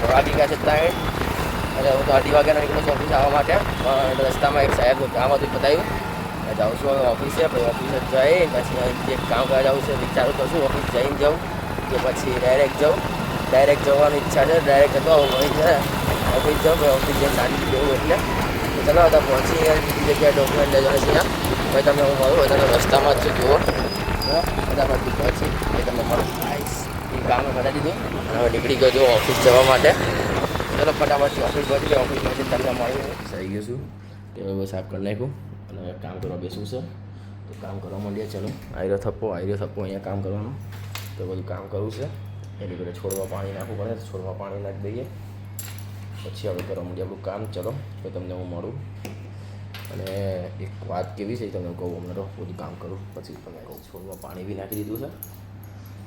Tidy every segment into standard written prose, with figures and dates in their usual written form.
વાગી ગયા છે ત્યાં એટલે હું તો 2:30 વાગ્યાનો નીકળ્યો છું ઓફિસ આવવા માટે, પણ રસ્તામાં એક સાહેબનું કામ હતું બતાવ્યું. જાઉં છું હવે ઓફિસે, પછી ઓફિસે જઈ પછી એક કામ કરવા જાઉં છે. વિચારું તો શું ઓફિસ જઈને જાઉં કે પછી ડાયરેક્ટ જાઉં. ડાયરેક્ટ જવાની ઈચ્છા છે, ડાયરેક્ટ જતો આવું છે. ઓફિસ જાઉં પછી ઓફિસ જઈને શાંતિ જવું એટલે તો ચલો હતા પહોંચી બીજી જગ્યાએ ડોક્યુમેન્ટ લઈ જવાનું છે ત્યાં. પછી તમને હું મળું હોય તમે રસ્તામાં જ જુઓ ફટાફટથી પહોંચી એ તમને મળું. એ કામ બતાવી દીધું અને હવે નીકળી ગયો છું ઓફિસ જવા માટે. ચલો ફટાફટથી ઓફિસ પહોંચી ગયો. ઓફિસ પહોંચી તમને મળ્યું થઈ ગયું છું ટેબલ સાફ કરી નાખ્યું અને કામ કરવા બેસવું છે તો કામ કરવા માંડીએ. ચલો આયરો થપ્પો અહીંયા કામ કરવાનું તો બધું કામ કરવું છે. એની જોડે છોડવા પાણી નાખવું પડે, છોડવા પાણી નાખી દઈએ પછી હવે કરવા માંડીએ આપણું કામ. ચલો તો તમને હું મળું અને એક વાત કેવી છે તમને કહું. હમણાં તો બધું કામ કરું પછી તમને કહું. છોડવા પાણી બી નાખી દીધું છે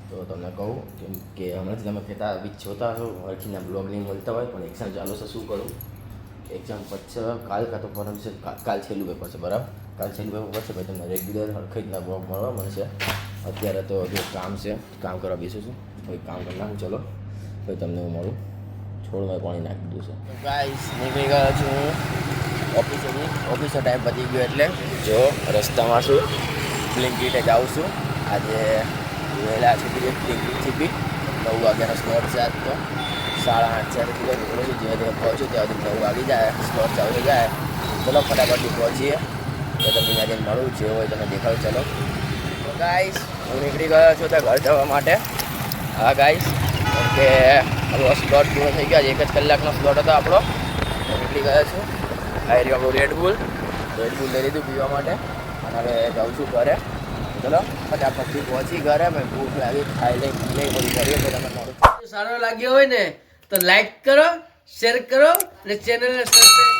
તો તમને કહું કે હમણાંથી તમે કહેતા જોતા હો હરખીના બ્લોગ નહીં મળતા હોય, પણ એક્ઝામ ચાલુ છે શું કરું. એક્ઝામ પછી કાલ કાં તો પરમ છે, કાલ છેલ્લું પેપર છે બરાબર. કાલ છેલ્લું પેપર પછી ભાઈ તમને રેગ્યુલર હરખીના બ્લોગ મળવા મળશે. અત્યારે તો હજુ કામ છે, કામ કરવા બેસું છું. કોઈ કામ કરી નાખું. ચલો ભાઈ તમને હું મળું. છોડમાં પાણી નાખી દીધું છે. ગાઈસ નીકળી ગયો છું હું ઓફિસેથી. ઓફિસનો ટાઈમ પતી ગયો એટલે જો રસ્તામાં છું. બ્લિંકિટે જાઉં છું. આજે વહેલા છૂટી બ્લિંકિટથી બી 9 વાગ્યાનો સ્લોટ છે આજ તો. 8:30 છે એટલે નીકળું છું. જે પહોંચું ત્યાં સુધી 9 વાગી જાય, સ્લોટ ચાલુ થઈ જાય. ચલો ફટાફટથી પહોંચીએ તો તમને ત્યાં જઈને મળું જે હોય તમે દેખાડું. ચલો તો ગાઈસ હું નીકળી ગયો છું ત્યાં ઘર જવા માટે. હા ગાઈસ કે આપણો સ્લોટ પૂરો થઈ ગયો. 1 જ કલાકનો સ્લોટ હતો આપણો. નીકળી ગયો છું. આ રહ્યું આપણું રેડબુલ લઈ લીધું પીવા માટે અને હવે જાઉં છું ઘરે. ચલો ફટાફટથી પહોંચી ઘરે. ભાઈ ભૂખ લાગી, ખાઈ લઈ પી લઈ બધું કરીએ તો તમે મળું. સારો લાગ્યો હોય ને તો લાઈક કરો, શેર કરો અને ચેનલને સબસ્ક્રાઈબ